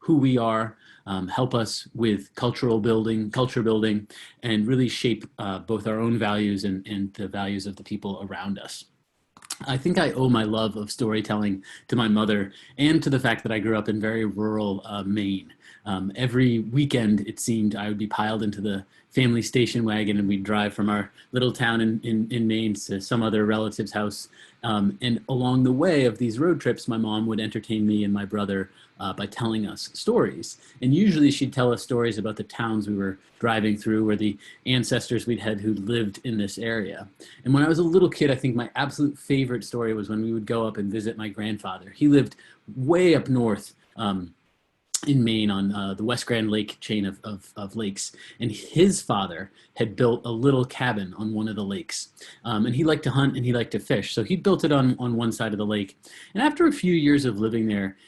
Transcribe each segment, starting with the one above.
who we are, help us with culture building, and really shape both our own values and the values of the people around us. I think I owe my love of storytelling to my mother and to the fact that I grew up in very rural Maine. Every weekend, it seemed I would be piled into the family station wagon and we'd drive from our little town in Maine to some other relative's house. And along the way of these road trips, my mom would entertain me and my brother by telling us stories. And usually she'd tell us stories about the towns we were driving through or the ancestors we'd had who lived in this area. And when I was a little kid, I think my absolute favorite story was when we would go up and visit my grandfather. He lived way up north in Maine on the West Grand Lake chain of lakes. And his father had built a little cabin on one of the lakes. And he liked to hunt and he liked to fish. So he built it on one side of the lake. And after a few years of living there,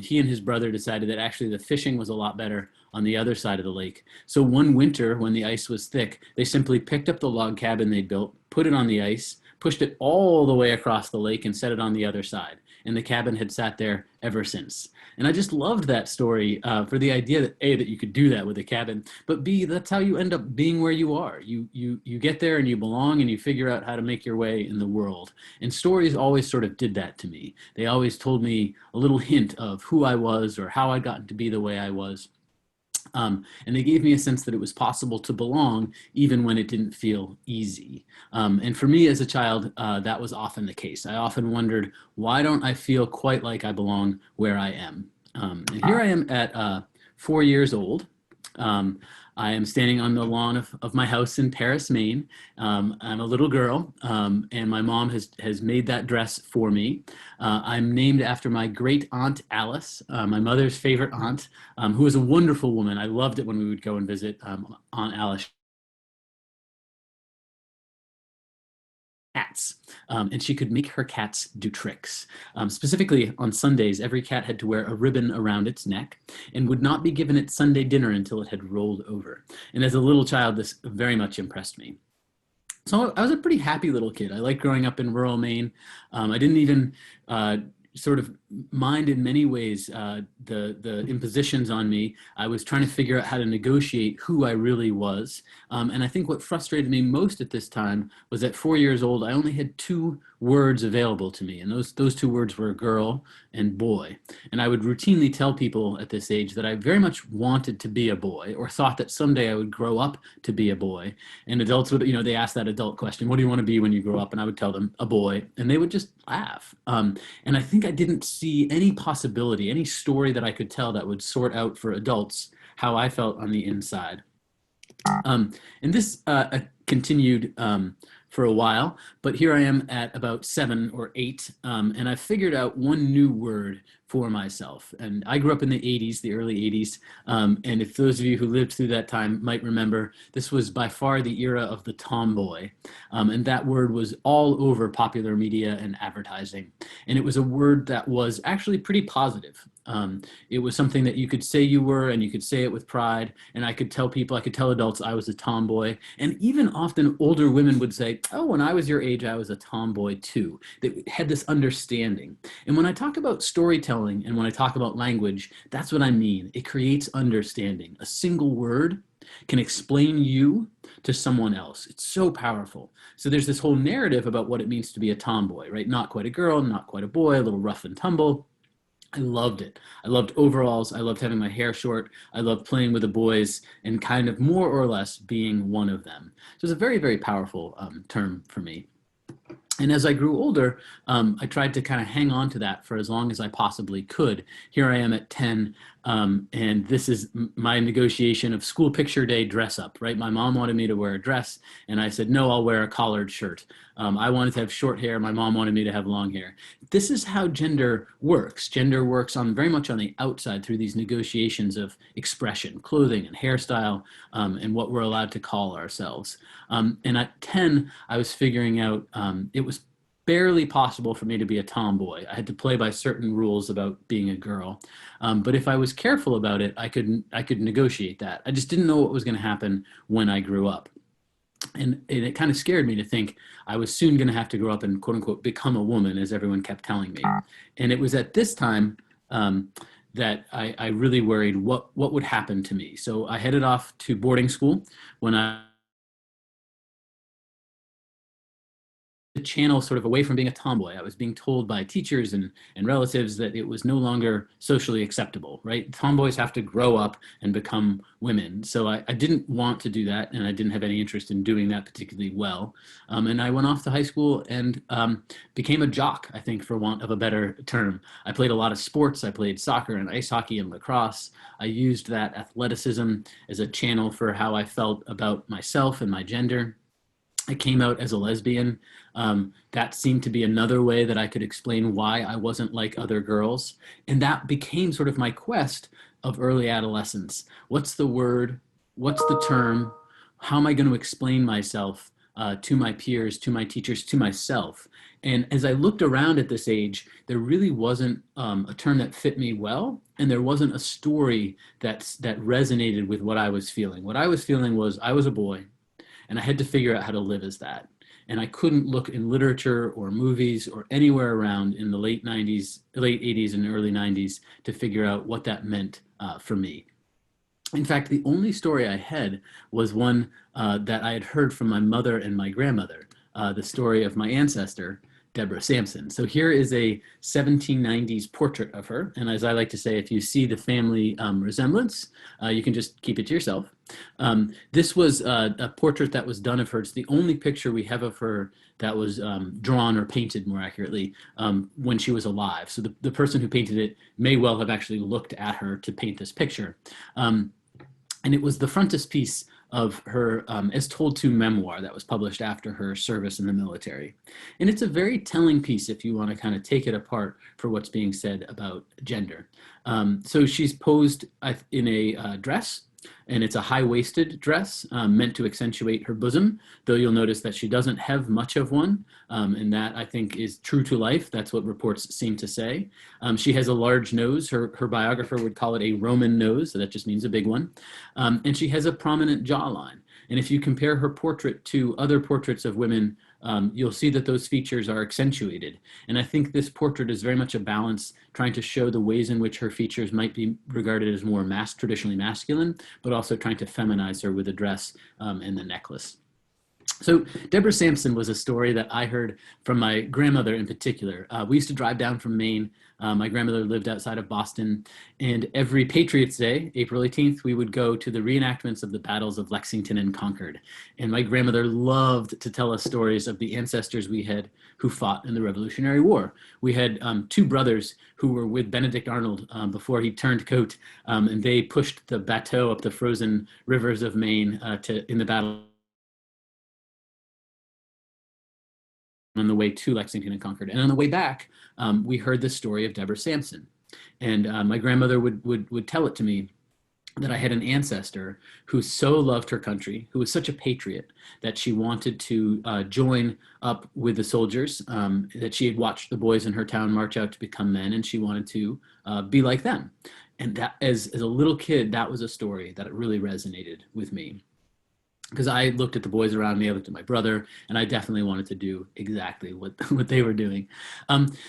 he and his brother decided that actually the fishing was a lot better on the other side of the lake. So one winter when the ice was thick, they simply picked up the log cabin they'd built, put it on the ice, pushed it all the way across the lake and set it on the other side. And the cabin had sat there ever since. And I just loved that story for the idea that A, that you could do that with a cabin, but B, that's how you end up being where you are. You get there and you belong and you figure out how to make your way in the world. And stories always sort of did that to me. They always told me a little hint of who I was or how I'd gotten to be the way I was. And they gave me a sense that it was possible to belong even when it didn't feel easy. And for me as a child, that was often the case. I often wondered, why don't I feel quite like I belong where I am? And here I am at 4 years old. I am standing on the lawn of my house in Paris, Maine. I'm a little girl, and my mom has made that dress for me. I'm named after my great aunt Alice, my mother's favorite aunt, who is a wonderful woman. I loved it when we would go and visit Aunt Alice. Cats, and she could make her cats do tricks. Specifically on Sundays, every cat had to wear a ribbon around its neck and would not be given its Sunday dinner until it had rolled over. And as a little child, this very much impressed me. So I was a pretty happy little kid. I liked growing up in rural Maine. I didn't even sort of mind in many ways the impositions on me. I was trying to figure out how to negotiate who I really was. And I think what frustrated me most at this time was at 4 years old, I only had two words available to me. And those two words were girl and boy. And I would routinely tell people at this age that I very much wanted to be a boy or thought that someday I would grow up to be a boy. And adults would, they ask that adult question, what do you want to be when you grow up? And I would tell them a boy, and they would just laugh. And I think I didn't see any possibility, any story that I could tell that would sort out for adults how I felt on the inside. And this continued for a while, but here I am at about 7 or 8, and I figured out one new word for myself. And I grew up in the 80s, the early 80s, and if those of you who lived through that time might remember, this was by far the era of the tomboy, and that word was all over popular media and advertising. And it was a word that was actually pretty positive. It was something that you could say you were, and you could say it with pride, and I could tell people, I could tell adults I was a tomboy, and even often older women would say, oh, when I was your age, I was a tomboy too. They had this understanding. And when I talk about storytelling and when I talk about language, that's what I mean. It creates understanding. A single word can explain you to someone else. It's so powerful. So there's this whole narrative about what it means to be a tomboy, right? Not quite a girl, not quite a boy, a little rough and tumble. I loved it. I loved overalls. I loved having my hair short. I loved playing with the boys and kind of more or less being one of them. So it's a very, very powerful term for me. And as I grew older, I tried to kind of hang on to that for as long as I possibly could. Here I am at 10, and this is my negotiation of school picture day dress up, right? My mom wanted me to wear a dress, and I said, no, I'll wear a collared shirt. I wanted to have short hair. My mom wanted me to have long hair. This is how gender works. Gender works very much on the outside through these negotiations of expression, clothing and hairstyle, and what we're allowed to call ourselves. And at 10, I was figuring out it was barely possible for me to be a tomboy. I had to play by certain rules about being a girl. But if I was careful about it, I could negotiate that. I just didn't know what was going to happen when I grew up. And it kind of scared me to think I was soon going to have to grow up and quote unquote become a woman, as everyone kept telling me. And it was at this time that I really worried what would happen to me. So I headed off to boarding school when I the channel sort of away from being a tomboy. I was being told by teachers and relatives that it was no longer socially acceptable, right? Tomboys have to grow up and become women. So I didn't want to do that, and I didn't have any interest in doing that particularly well. And I went off to high school and became a jock, I think, for want of a better term. I played a lot of sports. I played soccer and ice hockey and lacrosse. I used that athleticism as a channel for how I felt about myself and my gender. I came out as a lesbian. That seemed to be another way that I could explain why I wasn't like other girls. And that became sort of my quest of early adolescence. What's the word? What's the term? How am I going to explain myself to my peers, to my teachers, to myself? And as I looked around at this age, there really wasn't a term that fit me well, and there wasn't a story that resonated with what I was feeling. What I was feeling was I was a boy, and I had to figure out how to live as that. And I couldn't look in literature or movies or anywhere around in the late 90s, late 80s and early 90s to figure out what that meant for me. In fact, the only story I had was one that I had heard from my mother and my grandmother, the story of my ancestor, Deborah Sampson. So here is a 1790s portrait of her. And as I like to say, if you see the family resemblance, you can just keep it to yourself. This was a portrait that was done of her. It's the only picture we have of her that was drawn or painted, more accurately, when she was alive. So the person who painted it may well have actually looked at her to paint this picture. And it was the frontispiece of her As Told To memoir that was published after her service in the military. And it's a very telling piece if you want to kind of take it apart for what's being said about gender. So she's posed in a dress, and it's a high-waisted dress meant to accentuate her bosom, though you'll notice that she doesn't have much of one, and that I think is true to life. That's what reports seem to say. She has a large nose. Her biographer would call it a Roman nose, so that just means a big one. And she has a prominent jawline. And if you compare her portrait to other portraits of women, you'll see that those features are accentuated. And I think this portrait is very much a balance, trying to show the ways in which her features might be regarded as more traditionally masculine, but also trying to feminize her with the dress and the necklace. So Deborah Sampson was a story that I heard from my grandmother in particular. We used to drive down from Maine. My grandmother lived outside of Boston, and every Patriots Day, April 18th, we would go to the reenactments of the battles of Lexington and Concord. And my grandmother loved to tell us stories of the ancestors we had who fought in the Revolutionary War. We had two brothers who were with Benedict Arnold before he turned coat, and they pushed the bateau up the frozen rivers of Maine in the battle on the way to Lexington and Concord. And on the way back, we heard the story of Deborah Sampson. And my grandmother would tell it to me that I had an ancestor who so loved her country, who was such a patriot, that she wanted to join up with the soldiers, that she had watched the boys in her town march out to become men, and she wanted to be like them. And that, as a little kid, that was a story that really resonated with me. Because I looked at the boys around me, I looked at my brother, and I definitely wanted to do exactly what they were doing.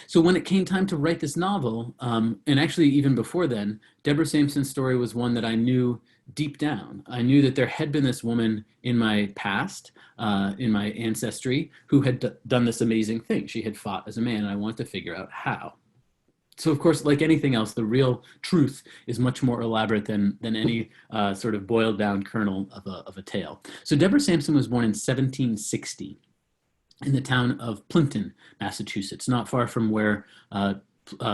So when it came time to write this novel, and actually even before then, Deborah Sampson's story was one that I knew deep down. I knew that there had been this woman in my past, in my ancestry, who had done this amazing thing. She had fought as a man, and I wanted to figure out how. So, of course, like anything else, the real truth is much more elaborate than any sort of boiled down kernel of a tale. So Deborah Sampson was born in 1760 in the town of Plimpton, Massachusetts, not far from where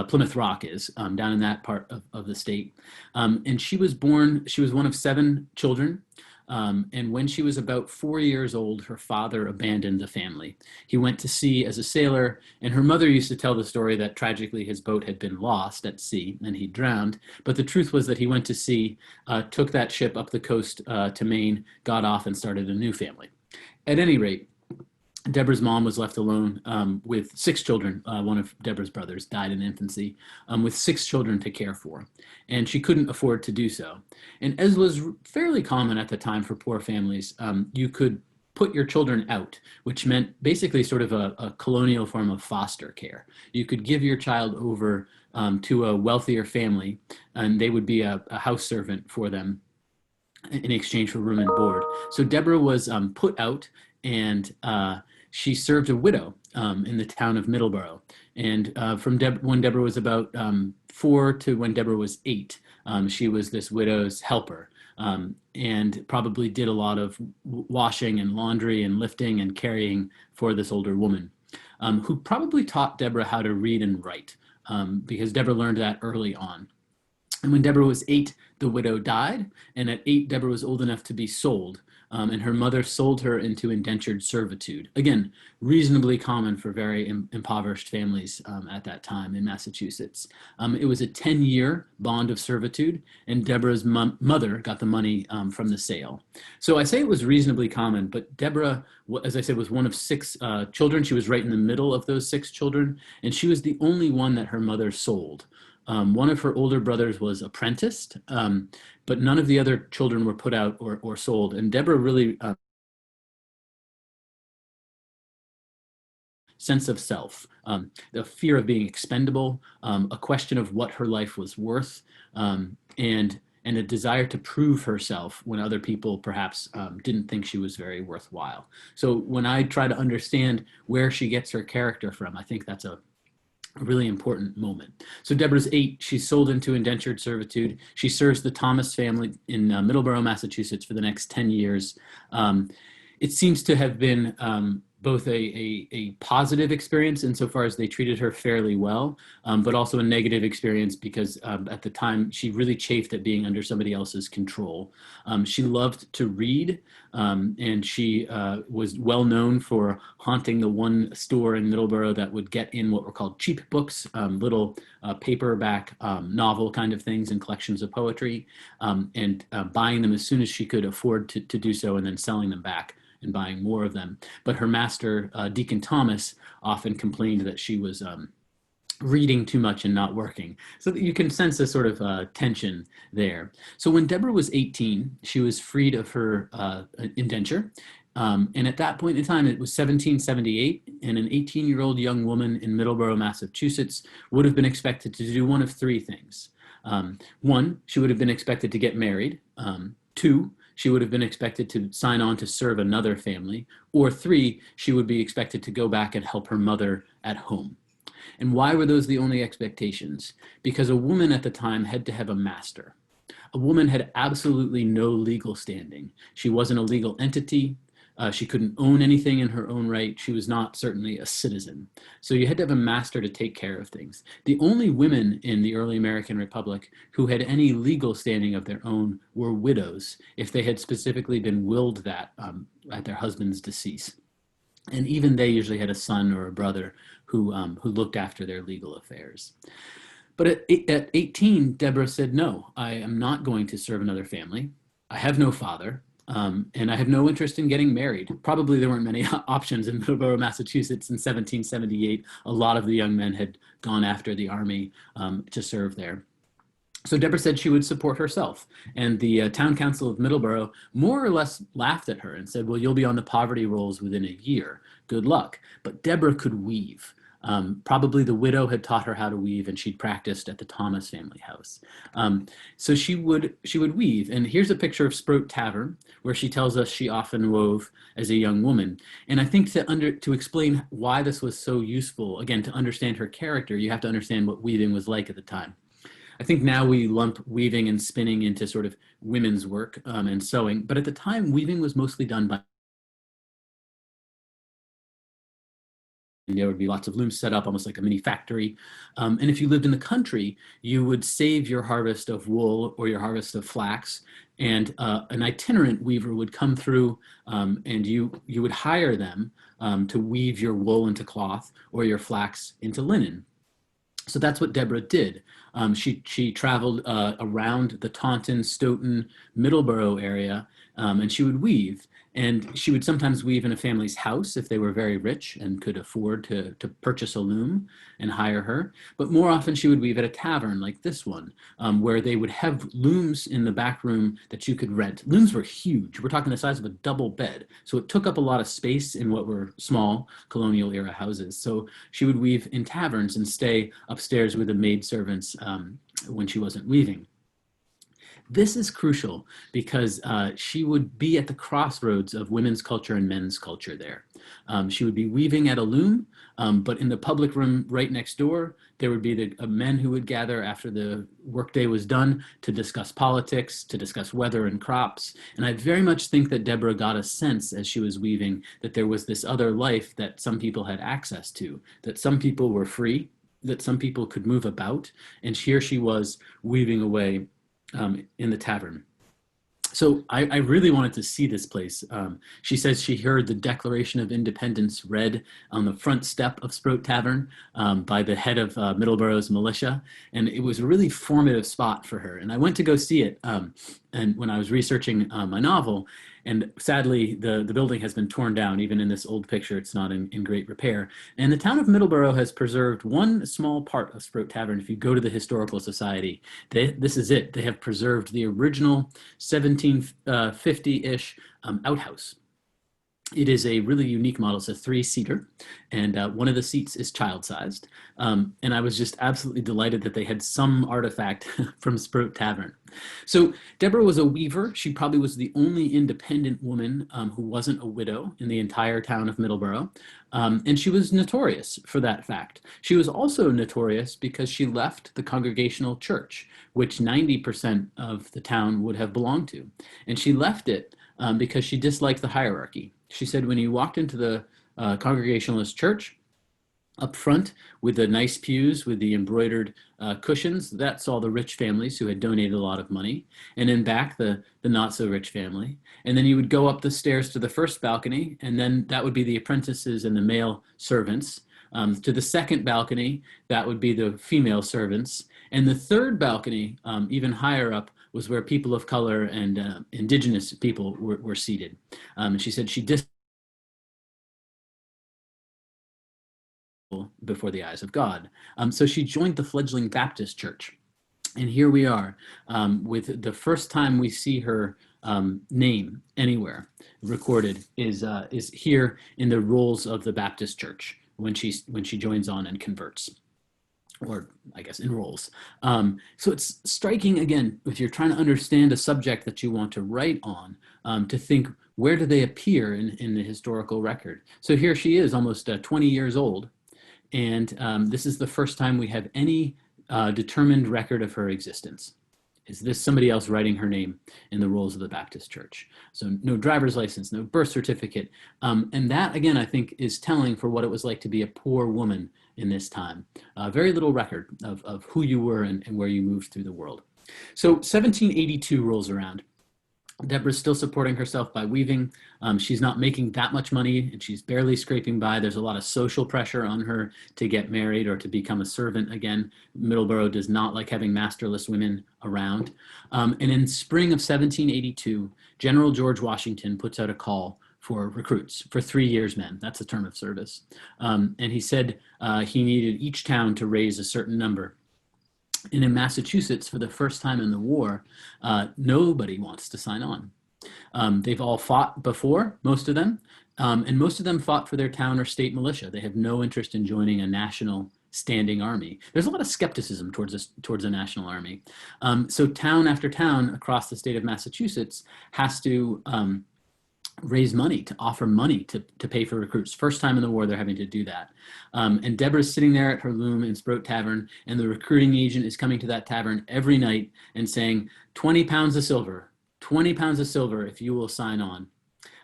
Plymouth Rock is, down in that part of the state. And she was one of 7 children. And when she was about 4 years old, her father abandoned the family. He went to sea as a sailor, and her mother used to tell the story that tragically his boat had been lost at sea and he drowned. But the truth was that he went to sea, took that ship up the coast to Maine, got off, and started a new family. At any rate, Deborah's mom was left alone with 6 children. One of Deborah's brothers died in infancy, with 6 children to care for, and she couldn't afford to do so. And as was fairly common at the time for poor families, you could put your children out, which meant basically sort of a colonial form of foster care. You could give your child over to a wealthier family, and they would be a house servant for them in exchange for room and board. So Deborah was put out, and she served a widow in the town of Middleborough. And from when Deborah was about 4 to when Deborah was 8, she was this widow's helper, and probably did a lot of washing and laundry and lifting and carrying for this older woman, who probably taught Deborah how to read and write, because Deborah learned that early on. And when Deborah was 8, the widow died. And at 8, Deborah was old enough to be sold. And her mother sold her into indentured servitude. Again, reasonably common for very impoverished families at that time in Massachusetts. It was a 10-year bond of servitude, and Deborah's mother got the money from the sale. So I say it was reasonably common, but Deborah, as I said, was one of 6 children. She was right in the middle of those 6 children, and she was the only one that her mother sold. One of her older brothers was apprenticed, but none of the other children were put out or sold. And Deborah really sense of self, the fear of being expendable, a question of what her life was worth, and a desire to prove herself when other people perhaps didn't think she was very worthwhile. So when I try to understand where she gets her character from, I think that's a really important moment. So Deborah's 8, she's sold into indentured servitude. She serves the Thomas family in Middleborough, Massachusetts for the next 10 years. It seems to have been both a positive experience insofar as they treated her fairly well, but also a negative experience because at the time she really chafed at being under somebody else's control. She loved to read, and she was well known for haunting the one store in Middleborough that would get in what were called cheap books, little paperback novel kind of things and collections of poetry, and buying them as soon as she could afford to do so, and then selling them back and buying more of them. But her master, Deacon Thomas, often complained that she was reading too much and not working. So that you can sense a sort of tension there. So when Deborah was 18, she was freed of her indenture. And at that point in time, it was 1778, and an 18-year-old young woman in Middleborough, Massachusetts, would have been expected to do one of 3 things. 1, she would have been expected to get married. 2, she would have been expected to sign on to serve another family. Or 3, she would be expected to go back and help her mother at home. And why were those the only expectations? Because a woman at the time had to have a master. A woman had absolutely no legal standing. She wasn't a legal entity. She couldn't own anything in her own right. She was not certainly a citizen. So you had to have a master to take care of things. The only women in the early American Republic who had any legal standing of their own were widows, if they had specifically been willed that at their husband's decease. And even they usually had a son or a brother who looked after their legal affairs. But at 18, Deborah said, no, I am not going to serve another family. I have no father. And I have no interest in getting married. Probably there weren't many options in Middleborough, Massachusetts in 1778. A lot of the young men had gone after the army to serve there. So Deborah said she would support herself. And the town council of Middleborough more or less laughed at her and said, well, you'll be on the poverty rolls within a year. Good luck. But Deborah could weave. Probably the widow had taught her how to weave, and she'd practiced at the Thomas family house. So she would weave. And here's a picture of Sproat Tavern, where she tells us she often wove as a young woman. And I think to explain why this was so useful, again, to understand her character, you have to understand what weaving was like at the time. I think now we lump weaving and spinning into sort of women's work and sewing, but at the time, weaving was mostly done by there would be lots of looms set up, almost like a mini factory. And if you lived in the country, you would save your harvest of wool or your harvest of flax, and an itinerant weaver would come through, and you would hire them to weave your wool into cloth or your flax into linen. So that's what Deborah did. She traveled around the Taunton, Stoughton, Middleborough area, and she would weave. And she would sometimes weave in a family's house if they were very rich and could afford to purchase a loom and hire her. But more often she would weave at a tavern like this one, where they would have looms in the back room that you could rent. Looms were huge. We're talking the size of a double bed. So it took up a lot of space in what were small colonial era houses. So she would weave in taverns and stay upstairs with the maidservants when she wasn't weaving. This is crucial because she would be at the crossroads of women's culture and men's culture there. She would be weaving at a loom, but in the public room right next door, there would be the men who would gather after the workday was done to discuss politics, to discuss weather and crops. And I very much think that Deborah got a sense as she was weaving that there was this other life that some people had access to, that some people were free, that some people could move about. And here she was weaving away in the tavern. So I really wanted to see this place. She says she heard the Declaration of Independence read on the front step of Sproat Tavern by the head of Middleborough's militia. And it was a really formative spot for her. And I went to go see it. And when I was researching my novel, and sadly, the building has been torn down. Even in this old picture, it's not in great repair. And the town of Middleborough has preserved one small part of Sproat Tavern. If you go to the Historical Society, this is it. They have preserved the original 1750-ish outhouse. It is a really unique model. It's a 3-seater, and one of the seats is child-sized. And I was just absolutely delighted that they had some artifact from Sproat Tavern. So Deborah was a weaver. She probably was the only independent woman who wasn't a widow in the entire town of Middleborough. And she was notorious for that fact. She was also notorious because she left the Congregational Church, which 90% of the town would have belonged to. And she left it because she disliked the hierarchy. She said when you walked into the Congregationalist church, up front with the nice pews with the embroidered cushions, that's all the rich families who had donated a lot of money. And in back, the not so rich family. And then you would go up the stairs to the first balcony, and then that would be the apprentices and the male servants. To the second balcony, that would be the female servants. And the third balcony, even higher up, was where people of color and indigenous people were seated. And she said she before the eyes of God. So she joined the fledgling Baptist church. And here we are with the first time we see her name anywhere recorded is here in the rolls of the Baptist church when she joins on and converts, or I guess enrolls. So it's striking, again, if you're trying to understand a subject that you want to write on, to think, where do they appear in the historical record? So here she is, almost 20 years old, and this is the first time we have any determined record of her existence. Is this somebody else writing her name in the rolls of the Baptist church? So no driver's license, no birth certificate. And that, again, I think is telling for what it was like to be a poor woman in this time. Very little record of who you were and where you moved through the world. So 1782 rolls around. Deborah's still supporting herself by weaving. She's not making that much money, and she's barely scraping by. There's a lot of social pressure on her to get married or to become a servant again. Middleborough does not like having masterless women around. And in spring of 1782, General George Washington puts out a call for recruits for 3 years men. That's a term of service. And he said he needed each town to raise a certain number. And in Massachusetts, for the first time in the war, nobody wants to sign on. They've all fought before, most of them, and most of them fought for their town or state militia. They have no interest in joining a national standing army. There's a lot of skepticism towards a national army. So town after town across the state of Massachusetts has to raise money, to offer money to pay for recruits. First time in the war, they're having to do that. And Deborah's sitting there at her loom in Sproat Tavern, and the recruiting agent is coming to that tavern every night and saying, 20 pounds of silver, 20 pounds of silver if you will sign on.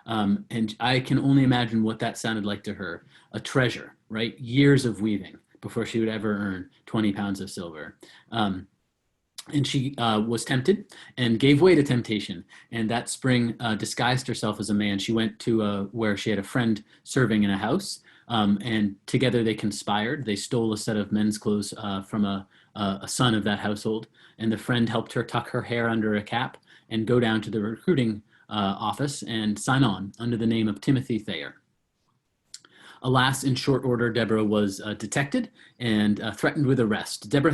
And I can only imagine what that sounded like to her. A treasure, right? Years of weaving before she would ever earn 20 pounds of silver. And she was tempted and gave way to temptation. And that spring disguised herself as a man. She went to where she had a friend serving in a house. And together they conspired. They stole a set of men's clothes from a a son of that household, and the friend helped her tuck her hair under a cap and go down to the recruiting office and sign on under the name of Timothy Thayer. Alas, in short order, Deborah was detected and threatened with arrest. Deborah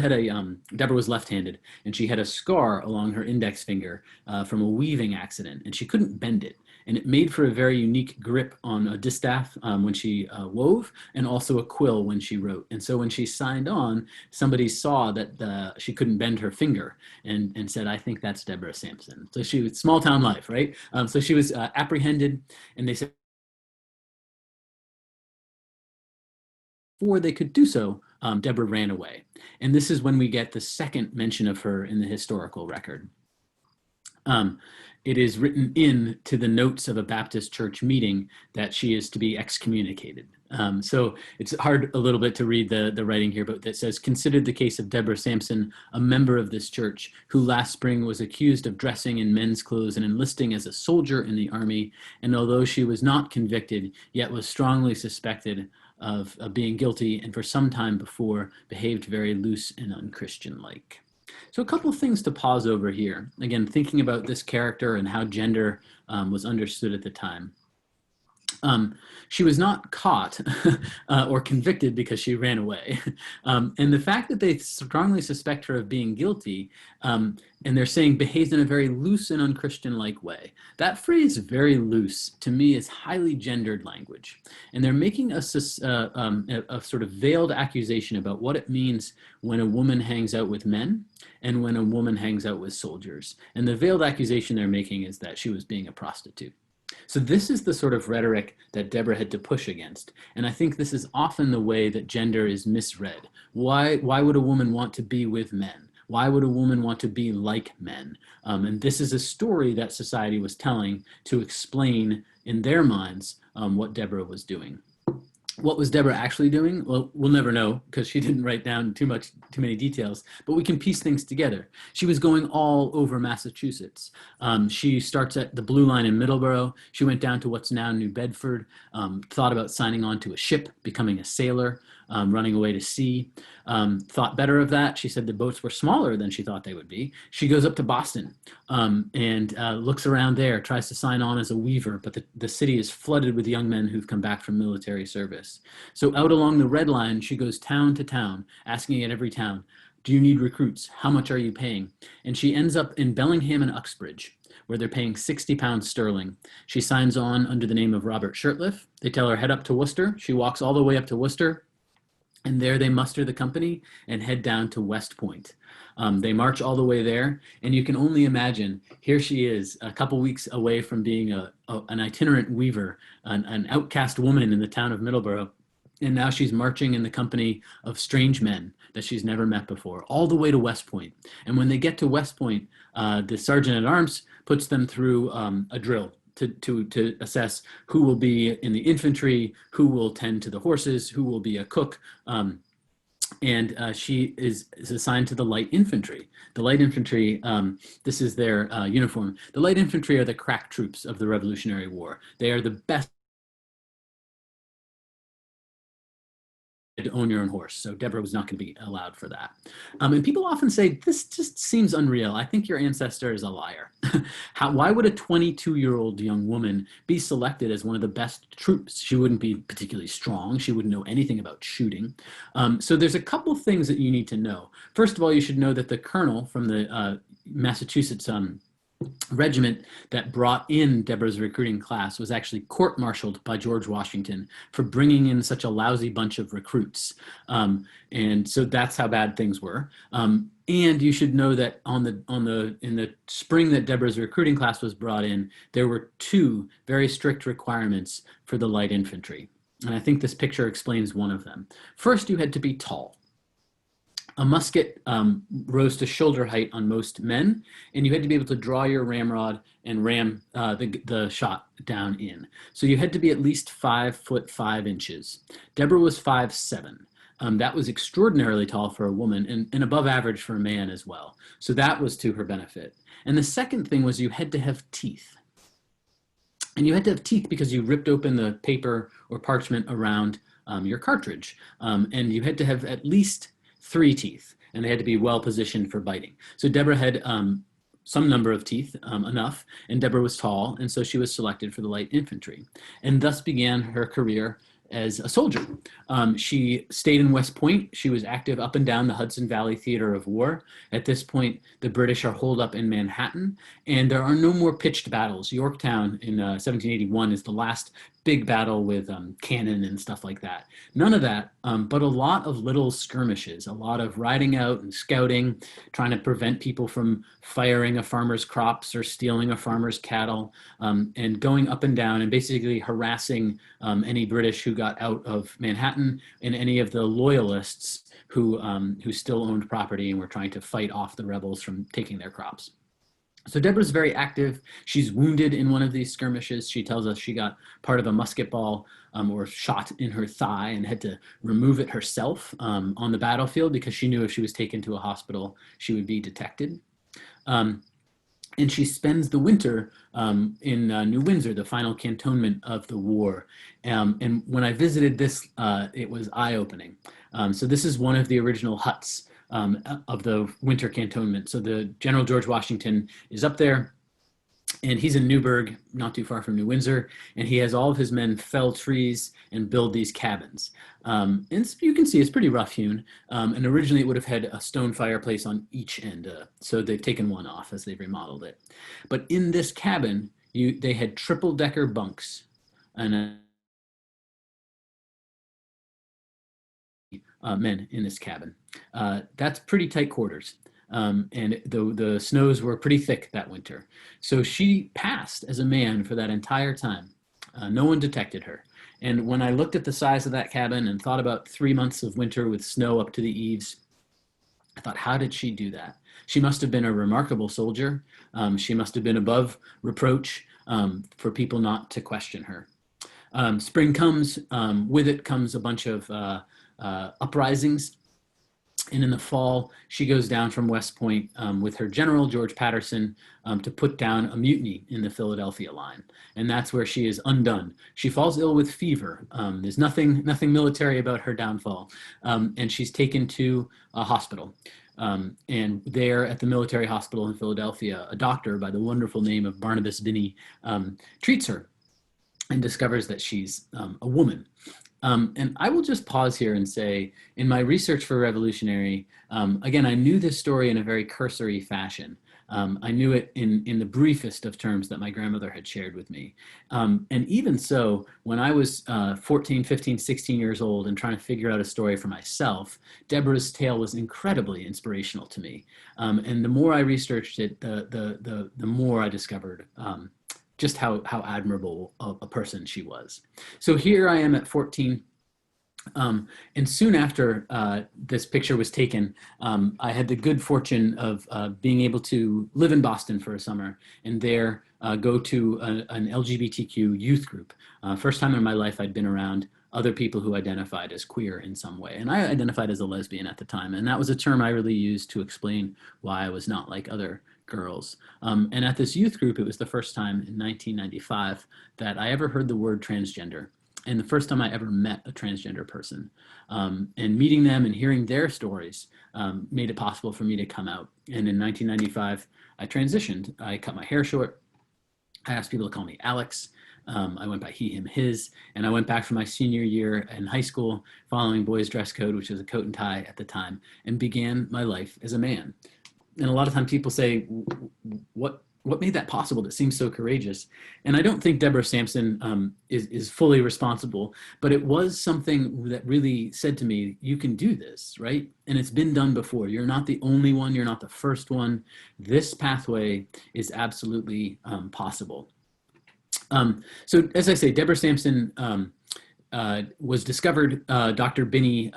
was left-handed, and she had a scar along her index finger from a weaving accident, and she couldn't bend it. And it made for a very unique grip on a distaff when she wove, and also a quill when she wrote. And so when she signed on, somebody saw that she couldn't bend her finger and said, "I think that's Deborah Sampson." So she was small town life, right? So she was apprehended, and they said, before they could do so, Deborah ran away. And this is when we get the second mention of her in the historical record. It is written into the notes of a Baptist church meeting that she is to be excommunicated. So it's hard a little bit to read the writing here, but it says, "Considered the case of Deborah Sampson, a member of this church, who last spring was accused of dressing in men's clothes and enlisting as a soldier in the army, and although she was not convicted, yet was strongly suspected of being guilty, and for some time before behaved very loose and unchristian-like." So a couple of things to pause over here. Again, thinking about this character and how gender was understood at the time. She was not caught or convicted because she ran away. And the fact that they strongly suspect her of being guilty, and they're saying behaves in a very loose and unchristian-like way. That phrase, very loose, to me is highly gendered language. And they're making a sort of veiled accusation about what it means when a woman hangs out with men and when a woman hangs out with soldiers. And the veiled accusation they're making is that she was being a prostitute. So this is the sort of rhetoric that Deborah had to push against. And I think this is often the way that gender is misread. Why would a woman want to be with men? Why would a woman want to be like men? And this is a story that society was telling to explain in their minds what Deborah was doing. What was Deborah actually doing? Well, we'll never know because she didn't write down too many details, but we can piece things together. She was going all over Massachusetts. She starts at the Blue Line in Middleborough. She went down to what's now New Bedford, thought about signing on to a ship, becoming a sailor, running away to sea. Thought better of that. She said the boats were smaller than she thought they would be. She goes up to Boston and looks around there, tries to sign on as a weaver, but the city is flooded with young men who've come back from military service. So out along the Red Line, she goes town to town, asking at every town, "Do you need recruits? How much are you paying?" And she ends up in Bellingham and Uxbridge, where they're paying 60 pounds sterling. She signs on under the name of Robert Shirtliff. They tell her head up to Worcester. She walks all the way up to Worcester, and there they muster the company and head down to West Point. They march all the way there, and you can only imagine, here she is, a couple weeks away from being an itinerant weaver, an outcast woman in the town of Middleborough, and now she's marching in the company of strange men that she's never met before, all the way to West Point. And when they get to West Point, the sergeant-at-arms puts them through a drill to assess who will be in the infantry, who will tend to the horses, who will be a cook. And she is assigned to the light infantry. The light infantry, this is their uniform. The light infantry are the crack troops of the Revolutionary War. They are the best to own your own horse. So Deborah was not going to be allowed for that. And people often say, this just seems unreal. I think your ancestor is a liar. Why would a 22-year-old young woman be selected as one of the best troops? She wouldn't be particularly strong. She wouldn't know anything about shooting. So there's a couple of things that you need to know. First of all, you should know that the colonel from the Massachusetts regiment that brought in Deborah's recruiting class was actually court-martialed by George Washington for bringing in such a lousy bunch of recruits. And so that's how bad things were. And you should know that in the spring that Deborah's recruiting class was brought in, there were two very strict requirements for the light infantry. And I think this picture explains one of them. First, you had to be tall. A musket rose to shoulder height on most men, and you had to be able to draw your ramrod and ram the shot down in. So you had to be at least 5'5". Deborah was 5'7". That was extraordinarily tall for a woman and above average for a man as well. So that was to her benefit. And the second thing was you had to have teeth. And you had to have teeth because you ripped open the paper or parchment around your cartridge. And you had to have at least 3 teeth. and they had to be well positioned for biting. So Deborah had some number of teeth, enough, and Deborah was tall, and so she was selected for the light infantry, and thus began her career as a soldier. She stayed in West Point. She was active up and down the Hudson Valley theater of war. At this point, the British are holed up in Manhattan, and there are no more pitched battles. Yorktown in 1781 is the last big battle with cannon and stuff like that. None of that, but a lot of little skirmishes, a lot of riding out and scouting, trying to prevent people from firing a farmer's crops or stealing a farmer's cattle, and going up and down and basically harassing any British who got out of Manhattan and any of the loyalists who still owned property and were trying to fight off the rebels from taking their crops. So Deborah's very active. She's wounded in one of these skirmishes. She tells us she got part of a musket ball or shot in her thigh and had to remove it herself on the battlefield because she knew if she was taken to a hospital, she would be detected. And she spends the winter in New Windsor, the final cantonment of the war. And when I visited this, it was eye-opening. So this is one of the original huts of the winter cantonment. So the General George Washington is up there, and he's in Newburgh, not too far from New Windsor, and he has all of his men fell trees and build these cabins. And you can see it's pretty rough hewn, and originally it would have had a stone fireplace on each end, so they've taken one off as they've remodeled it. But in this cabin, they had triple-decker bunks, and men in this cabin. That's pretty tight quarters. And the snows were pretty thick that winter. So she passed as a man for that entire time. No one detected her. And when I looked at the size of that cabin and thought about 3 months of winter with snow up to the eaves, I thought, how did she do that? She must have been a remarkable soldier. She must have been above reproach for people not to question her. Spring comes, with it comes a bunch of uprisings. And in the fall, she goes down from West Point with her general, George Patterson, to put down a mutiny in the Philadelphia line. And that's where she is undone. She falls ill with fever. There's nothing military about her downfall. And she's taken to a hospital. And there at the military hospital in Philadelphia, a doctor by the wonderful name of Barnabas Binney treats her and discovers that she's a woman. And I will just pause here and say, in my research for Revolutionary, again, I knew this story in a very cursory fashion. I knew it in the briefest of terms that my grandmother had shared with me. And even so, when I was 14, 15, 16 years old and trying to figure out a story for myself, Deborah's tale was incredibly inspirational to me. And the more I researched it, the more I discovered just how admirable a person she was. So here I am at 14, and soon after this picture was taken, I had the good fortune of being able to live in Boston for a summer and there go to an LGBTQ youth group. First time in my life I'd been around other people who identified as queer in some way. And I identified as a lesbian at the time, and that was a term I really used to explain why I was not like other girls. And at this youth group, it was the first time in 1995 that I ever heard the word transgender, and the first time I ever met a transgender person. And meeting them and hearing their stories made it possible for me to come out. And in 1995, I transitioned. I cut my hair short. I asked people to call me Alex. I went by he, him, his, and I went back for my senior year in high school following boys' dress code, which was a coat and tie at the time, and began my life as a man. And a lot of times people say, what made that possible? That seems so courageous. And I don't think Deborah Sampson is fully responsible, but it was something that really said to me, you can do this, right? And it's been done before. You're not the only one. You're not the first one. This pathway is absolutely possible. So as I say, Deborah Sampson was discovered. Dr. Binney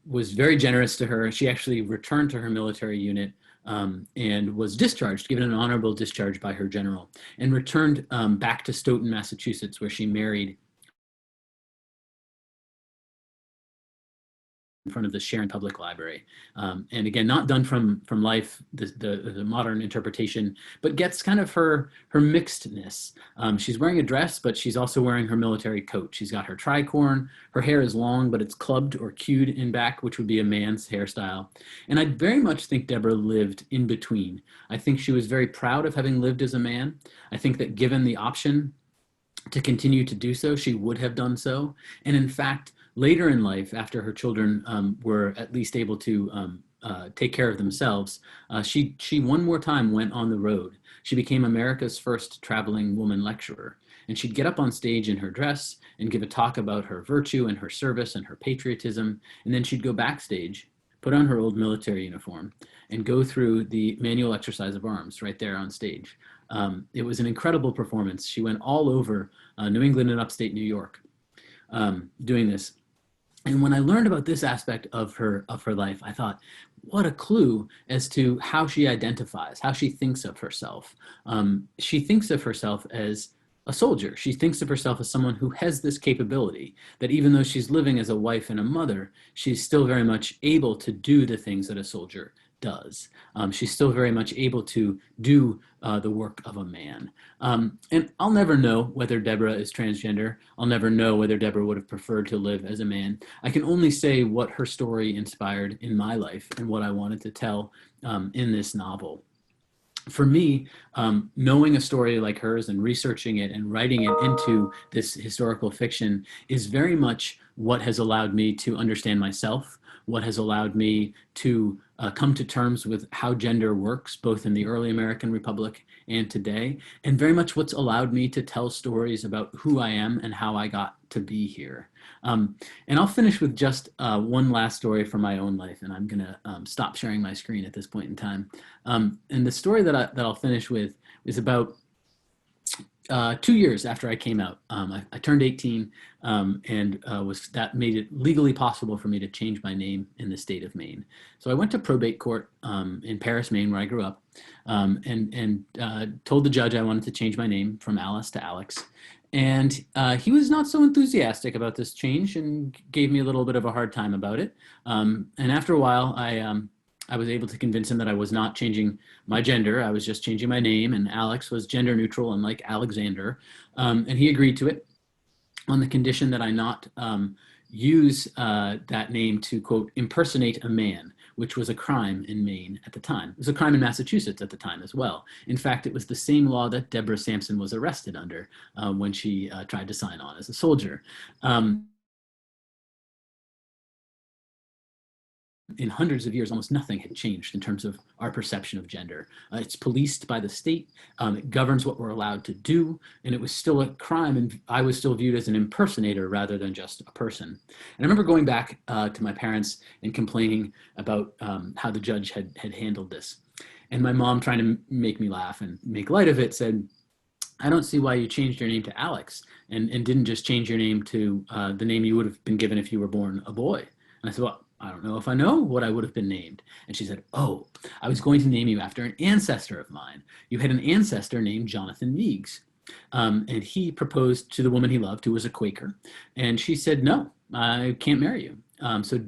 was very generous to her. She actually returned to her military unit and was discharged, given an honorable discharge by her general, and returned back to Stoughton, Massachusetts, where she married front of the Sharon Public Library. And again, not done from life, the modern interpretation, but gets kind of her mixedness. She's wearing a dress, but she's also wearing her military coat. She's got her tricorn. Her hair is long, but it's clubbed or queued in back, which would be a man's hairstyle. And I very much think Deborah lived in between. I think she was very proud of having lived as a man. I think that given the option to continue to do so, she would have done so. And in fact, later in life, after her children were at least able to take care of themselves, she one more time went on the road. She became America's first traveling woman lecturer. And she'd get up on stage in her dress and give a talk about her virtue and her service and her patriotism. And then she'd go backstage, put on her old military uniform, and go through the manual exercise of arms right there on stage. It was an incredible performance. She went all over New England and upstate New York doing this. And when I learned about this aspect of her life, I thought, what a clue as to how she identifies, how she thinks of herself. She thinks of herself as a soldier. She thinks of herself as someone who has this capability, that even though she's living as a wife and a mother, she's still very much able to do the things that a soldier does. She's still very much able to do the work of a man. And I'll never know whether Deborah is transgender. I'll never know whether Deborah would have preferred to live as a man. I can only say what her story inspired in my life and what I wanted to tell in this novel. For me, knowing a story like hers and researching it and writing it into this historical fiction is very much what has allowed me to understand myself, what has allowed me to come to terms with how gender works, both in the early American Republic and today, and very much what's allowed me to tell stories about who I am and how I got to be here. And I'll finish with just one last story from my own life, and I'm going to stop sharing my screen at this point in time. And the story that I'll finish with is about 2 years after I came out. I turned 18 and that made it legally possible for me to change my name in the state of Maine. So I went to probate court in Paris, Maine, where I grew up, and told the judge I wanted to change my name from Alice to Alex. And he was not so enthusiastic about this change and gave me a little bit of a hard time about it. And after a while, I was able to convince him that I was not changing my gender. I was just changing my name, and Alex was gender neutral, unlike Alexander. And he agreed to it on the condition that I not use that name to, quote, impersonate a man, which was a crime in Maine at the time. It was a crime in Massachusetts at the time as well. In fact, it was the same law that Deborah Sampson was arrested under when she tried to sign on as a soldier. In hundreds of years, almost nothing had changed in terms of our perception of gender. It's policed by the state. It governs what we're allowed to do. And it was still a crime. And I was still viewed as an impersonator rather than just a person. And I remember going back to my parents and complaining about how the judge had handled this. And my mom, trying to make me laugh and make light of it, said, I don't see why you changed your name to Alex and didn't just change your name to the name you would have been given if you were born a boy. And I said, well, I don't know if I know what I would have been named. And she said, oh, I was going to name you after an ancestor of mine. You had an ancestor named Jonathan Meigs. And he proposed to the woman he loved, who was a Quaker. And she said, no, I can't marry you. So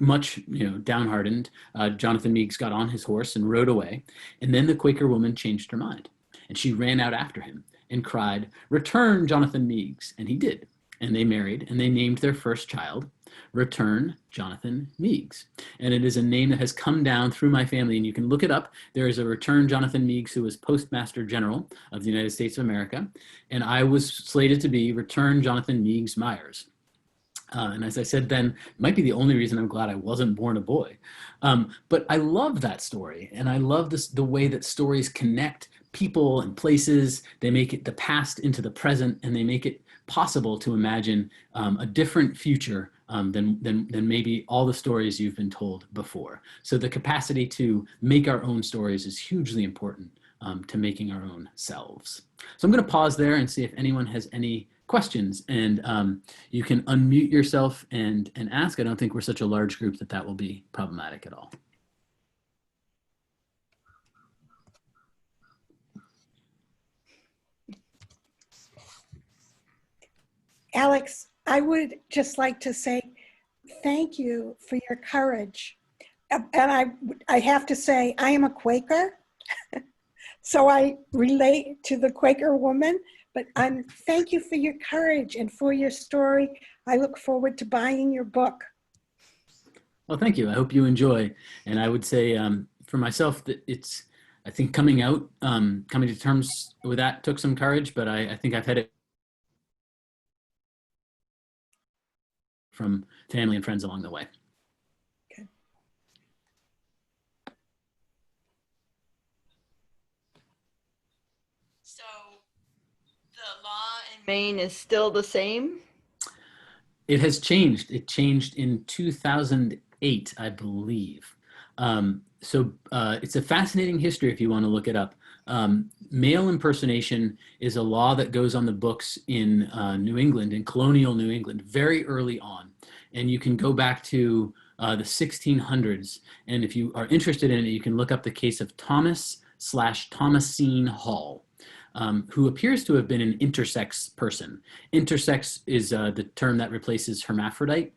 much, downhearted, Jonathan Meigs got on his horse and rode away. And then the Quaker woman changed her mind. And she ran out after him and cried, return, Jonathan Meigs. And he did. And they married, and they named their first child, Return Jonathan Meigs. And it is a name that has come down through my family, and you can look it up. There is a Return Jonathan Meigs who was Postmaster General of the United States of America, and I was slated to be Return Jonathan Meigs Myers. And as I said then, it might be the only reason I'm glad I wasn't born a boy. But I love that story, and I love the way that stories connect people and places. They make it the past into the present, and they make it possible to imagine a different future than maybe all the stories you've been told before. So the capacity to make our own stories is hugely important to making our own selves. So I'm going to pause there and see if anyone has any questions, and you can unmute yourself and ask. I don't think we're such a large group that will be problematic at all. Alex, I would just like to say thank you for your courage. And I have to say, I am a Quaker, so I relate to the Quaker woman, but thank you for your courage and for your story. I look forward to buying your book. Well, thank you. I hope you enjoy. And I would say for myself that it's, I think coming to terms with that took some courage, but I think I've had it from family and friends along the way. Okay. So the law in Maine is still the same? It has changed. It changed in 2008, I believe. It's a fascinating history if you want to look it up. Male impersonation is a law that goes on the books in New England, in colonial New England, very early on. And you can go back to the 1600s. And if you are interested in it, you can look up the case of Thomasine Hall. Who appears to have been an intersex person. Intersex is the term that replaces hermaphrodite.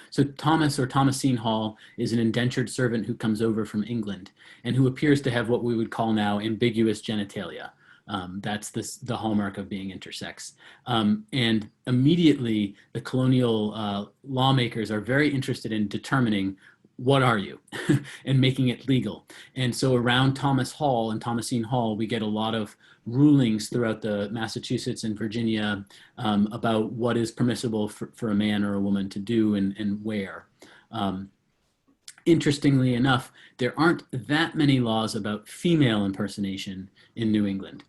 So Thomas or Thomasine Hall is an indentured servant who comes over from England and who appears to have what we would call now ambiguous genitalia. That's the hallmark of being intersex. And immediately the colonial lawmakers are very interested in determining what are you and making it legal. And so around Thomas Hall and Thomasine Hall, we get a lot of rulings throughout the Massachusetts and Virginia about what is permissible for a man or a woman to do and where. Interestingly enough, there aren't that many laws about female impersonation in New England.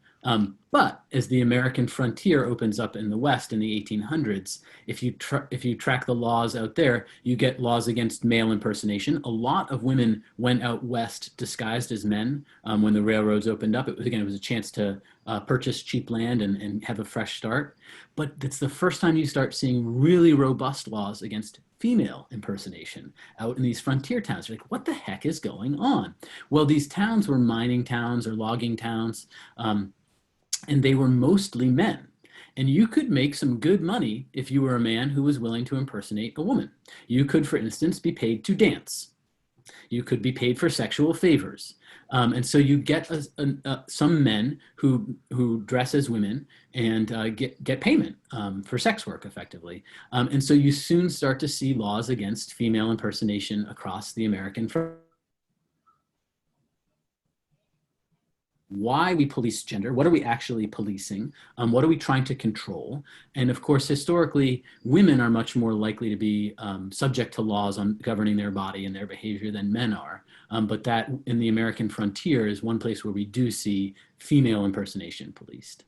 But as the American frontier opens up in the West in the 1800s, if you track the laws out there, you get laws against male impersonation. A lot of women went out west disguised as men when the railroads opened up. It was a chance to purchase cheap land and have a fresh start. But it's the first time you start seeing really robust laws against female impersonation out in these frontier towns. You're like, what the heck is going on? Well, these towns were mining towns or logging towns. And they were mostly men. And you could make some good money if you were a man who was willing to impersonate a woman. You could, for instance, be paid to dance. You could be paid for sexual favors. And so you get some men who dress as women and get payment for sex work, effectively. And so you soon start to see laws against female impersonation across the American frontier. Why we police gender, what are we actually policing, what are we trying to control? And of course, historically, women are much more likely to be subject to laws on governing their body and their behavior than men are. But that in the American frontier is one place where we do see female impersonation policed.